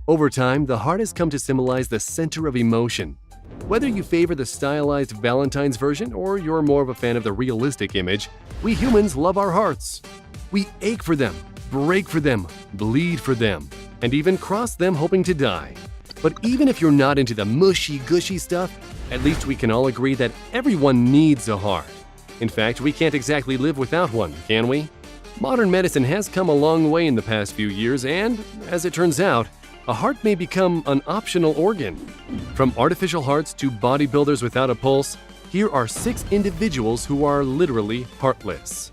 Over time, the heart has come to symbolize the center of emotion. Whether you favor the stylized Valentine's version or you're more of a fan of the realistic image, we humans love our hearts. We ache for them, break for them, bleed for them, and even cross them hoping to die. But even if you're not into the mushy-gushy stuff, at least we can all agree that everyone needs a heart. In fact, we can't exactly live without one, can we? Modern medicine has come a long way in the past few years, and, as it turns out, a heart may become an optional organ. From artificial hearts to bodybuilders without a pulse, here are 6 individuals who are literally heartless.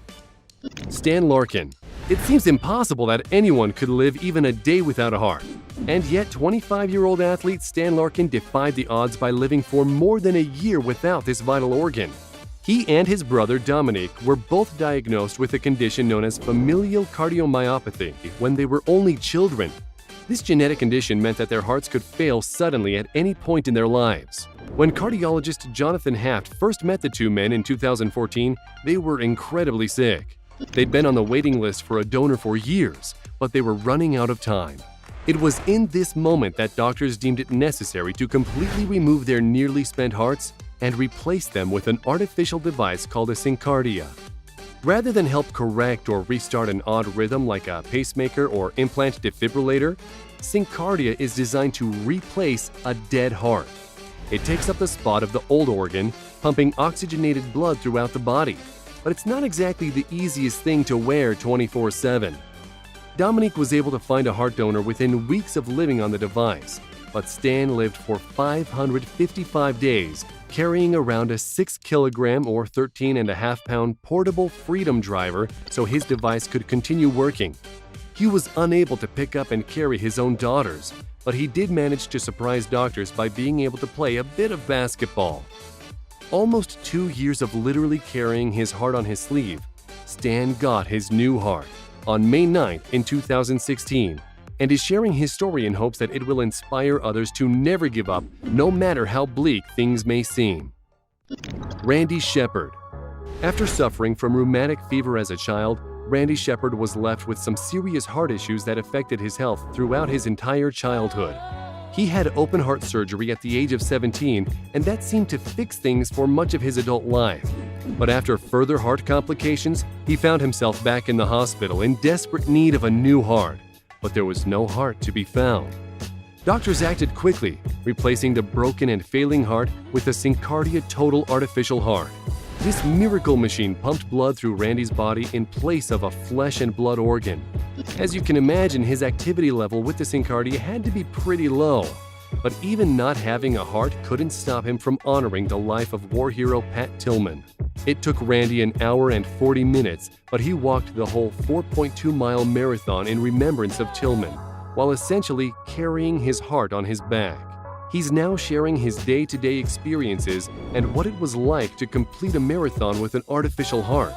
Stan Larkin. It seems impossible that anyone could live even a day without a heart. And yet, 25-year-old athlete Stan Larkin defied the odds by living for more than a year without this vital organ. He and his brother Dominic were both diagnosed with a condition known as familial cardiomyopathy when they were only children. This genetic condition meant that their hearts could fail suddenly at any point in their lives. When cardiologist Jonathan Haft first met the two men in 2014, they were incredibly sick. They'd been on the waiting list for a donor for years, but they were running out of time. It was in this moment that doctors deemed it necessary to completely remove their nearly spent hearts and replace them with an artificial device called a syncardia. Rather than help correct or restart an odd rhythm like a pacemaker or implant defibrillator, syncardia is designed to replace a dead heart. It takes up the spot of the old organ, pumping oxygenated blood throughout the body. But it's not exactly the easiest thing to wear 24/7. Dominic was able to find a heart donor within weeks of living on the device, but Stan lived for 555 days, carrying around a 6-kilogram or 13.5-pound portable Freedom driver so his device could continue working. He was unable to pick up and carry his own daughters, but he did manage to surprise doctors by being able to play a bit of basketball. Almost 2 years of literally carrying his heart on his sleeve, Stan got his new heart on May 9th in 2016, and is sharing his story in hopes that it will inspire others to never give up, no matter how bleak things may seem. Randy Shepard. After suffering from rheumatic fever as a child, Randy Shepard was left with some serious heart issues that affected his health throughout his entire childhood. He had open heart surgery at the age of 17, and that seemed to fix things for much of his adult life. But after further heart complications, he found himself back in the hospital in desperate need of a new heart. But there was no heart to be found. Doctors acted quickly, replacing the broken and failing heart with a syncardia total artificial heart. This miracle machine pumped blood through Randy's body in place of a flesh and blood organ. As you can imagine, his activity level with the syncardia had to be pretty low. But even not having a heart couldn't stop him from honoring the life of war hero Pat Tillman. It took Randy an hour and 40 minutes, but he walked the whole 4.2-mile marathon in remembrance of Tillman, while essentially carrying his heart on his back. He's now sharing his day-to-day experiences and what it was like to complete a marathon with an artificial heart.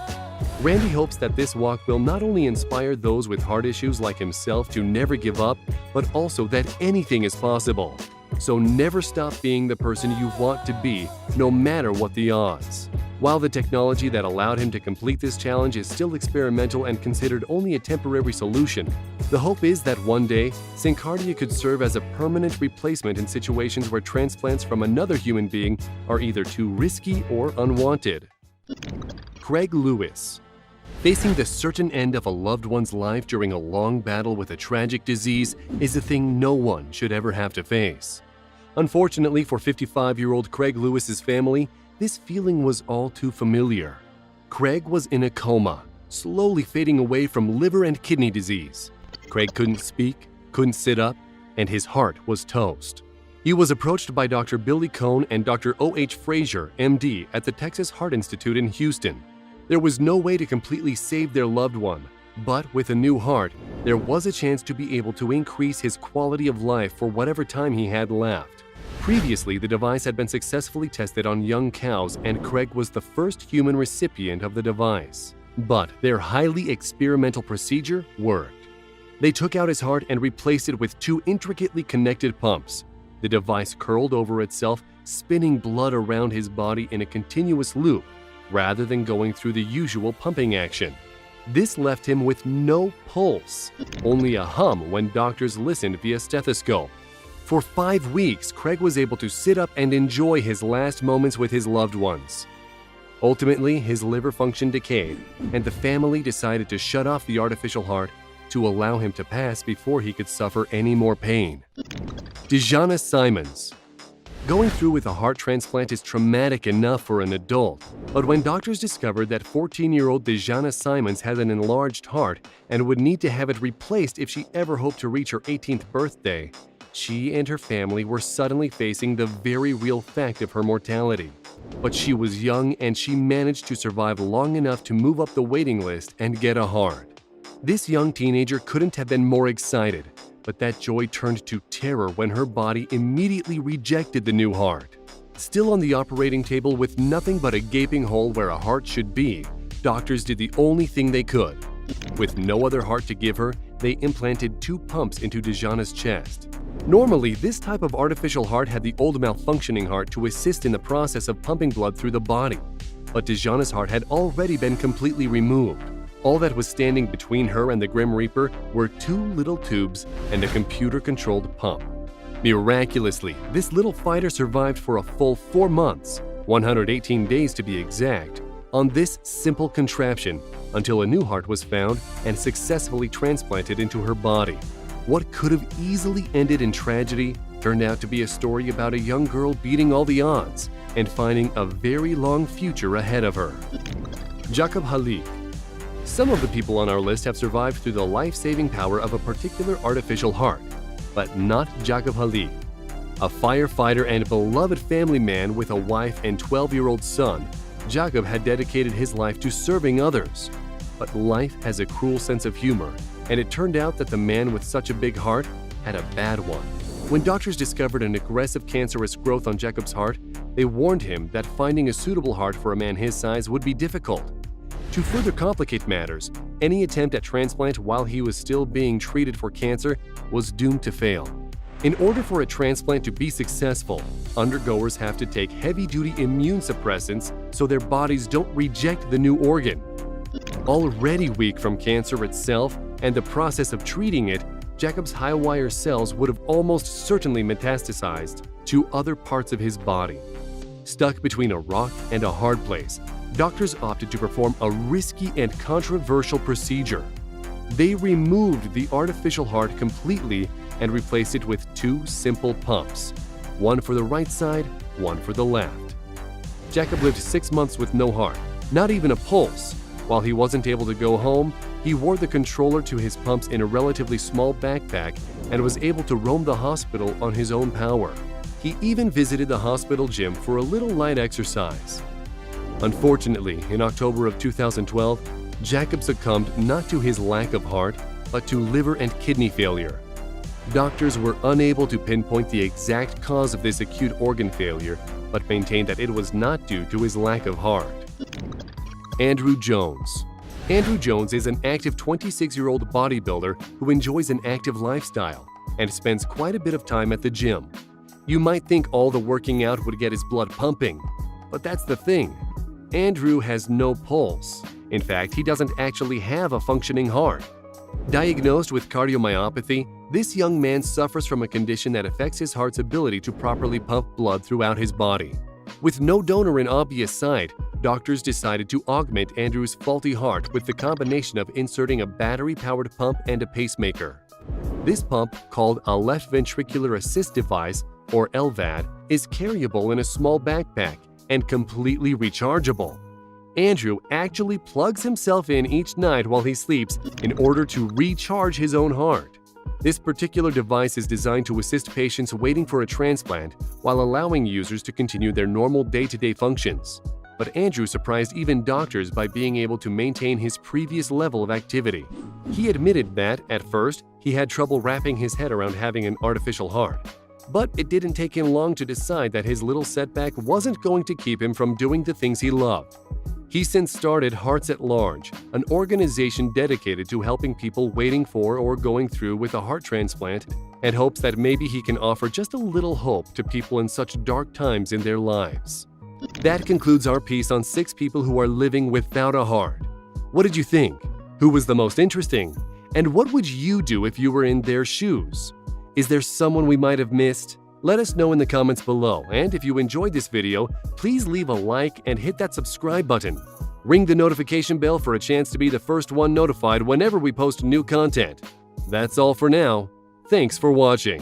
Randy hopes that this walk will not only inspire those with heart issues like himself to never give up, but also that anything is possible. So never stop being the person you want to be, no matter what the odds. While the technology that allowed him to complete this challenge is still experimental and considered only a temporary solution, the hope is that one day, syncardia could serve as a permanent replacement in situations where transplants from another human being are either too risky or unwanted. Craig Lewis. Facing the certain end of a loved one's life during a long battle with a tragic disease is a thing no one should ever have to face. Unfortunately for 55-year-old Craig Lewis's family, this feeling was all too familiar. Craig was in a coma, slowly fading away from liver and kidney disease. Craig couldn't speak, couldn't sit up, and his heart was toast. He was approached by Dr. Billy Cohn and Dr. O.H. Frazier, MD, at the Texas Heart Institute in Houston. There was no way to completely save their loved one, but with a new heart, there was a chance to be able to increase his quality of life for whatever time he had left. Previously, the device had been successfully tested on young cows, and Craig was the first human recipient of the device. But their highly experimental procedure worked. They took out his heart and replaced it with 2 intricately connected pumps. The device curled over itself, spinning blood around his body in a continuous loop, rather than going through the usual pumping action. This left him with no pulse, only a hum when doctors listened via stethoscope. For 5 weeks, Craig was able to sit up and enjoy his last moments with his loved ones. Ultimately, his liver function decayed, and the family decided to shut off the artificial heart to allow him to pass before he could suffer any more pain. Dejana Simons. Going through with a heart transplant is traumatic enough for an adult, but when doctors discovered that 14-year-old Dejana Simons had an enlarged heart and would need to have it replaced if she ever hoped to reach her 18th birthday, she and her family were suddenly facing the very real fact of her mortality. But she was young and she managed to survive long enough to move up the waiting list and get a heart. This young teenager couldn't have been more excited, but that joy turned to terror when her body immediately rejected the new heart. Still on the operating table with nothing but a gaping hole where a heart should be, doctors did the only thing they could. With no other heart to give her, they implanted 2 pumps into Dejana's chest. Normally, this type of artificial heart had the old malfunctioning heart to assist in the process of pumping blood through the body. But Dejana's heart had already been completely removed. All that was standing between her and the Grim Reaper were 2 little tubes and a computer-controlled pump. Miraculously, this little fighter survived for a full 4 months, 118 days to be exact, on this simple contraption until a new heart was found and successfully transplanted into her body. What could have easily ended in tragedy turned out to be a story about a young girl beating all the odds and finding a very long future ahead of her. Jacob Halik. Some of the people on our list have survived through the life-saving power of a particular artificial heart, but not Jacob Halik. A firefighter and beloved family man with a wife and 12-year-old son, Jacob had dedicated his life to serving others. But life has a cruel sense of humor, and it turned out that the man with such a big heart had a bad one. When doctors discovered an aggressive cancerous growth on Jacob's heart, they warned him that finding a suitable heart for a man his size would be difficult. To further complicate matters, any attempt at transplant while he was still being treated for cancer was doomed to fail. In order for a transplant to be successful, undergoers have to take heavy-duty immune suppressants so their bodies don't reject the new organ. Already weak from cancer itself and the process of treating it, Jacob's high-wire cells would have almost certainly metastasized to other parts of his body. Stuck between a rock and a hard place, doctors opted to perform a risky and controversial procedure. They removed the artificial heart completely and replaced it with 2 simple pumps, one for the right side, one for the left. Jacob lived 6 months with no heart, not even a pulse. While he wasn't able to go home, he wore the controller to his pumps in a relatively small backpack and was able to roam the hospital on his own power. He even visited the hospital gym for a little light exercise. Unfortunately, in October of 2012, Jacob succumbed not to his lack of heart, but to liver and kidney failure. Doctors were unable to pinpoint the exact cause of this acute organ failure, but maintained that it was not due to his lack of heart. Andrew Jones. Andrew Jones is an active 26-year-old bodybuilder who enjoys an active lifestyle and spends quite a bit of time at the gym. You might think all the working out would get his blood pumping, but that's the thing. Andrew has no pulse. In fact, he doesn't actually have a functioning heart. Diagnosed with cardiomyopathy, this young man suffers from a condition that affects his heart's ability to properly pump blood throughout his body. With no donor in obvious sight, doctors decided to augment Andrew's faulty heart with the combination of inserting a battery-powered pump and a pacemaker. This pump, called a left ventricular assist device, or LVAD, is carryable in a small backpack and completely rechargeable. Andrew actually plugs himself in each night while he sleeps in order to recharge his own heart. This particular device is designed to assist patients waiting for a transplant while allowing users to continue their normal day-to-day functions. But Andrew surprised even doctors by being able to maintain his previous level of activity. He admitted that, at first, he had trouble wrapping his head around having an artificial heart. But it didn't take him long to decide that his little setback wasn't going to keep him from doing the things he loved. He since started Hearts at Large, an organization dedicated to helping people waiting for or going through with a heart transplant, and hopes that maybe he can offer just a little hope to people in such dark times in their lives. That concludes our piece on 6 people who are living without a heart. What did you think? Who was the most interesting? And what would you do if you were in their shoes? Is there someone we might have missed? Let us know in the comments below, and if you enjoyed this video, please leave a like and hit that subscribe button. Ring the notification bell for a chance to be the first one notified whenever we post new content. That's all for now. Thanks for watching.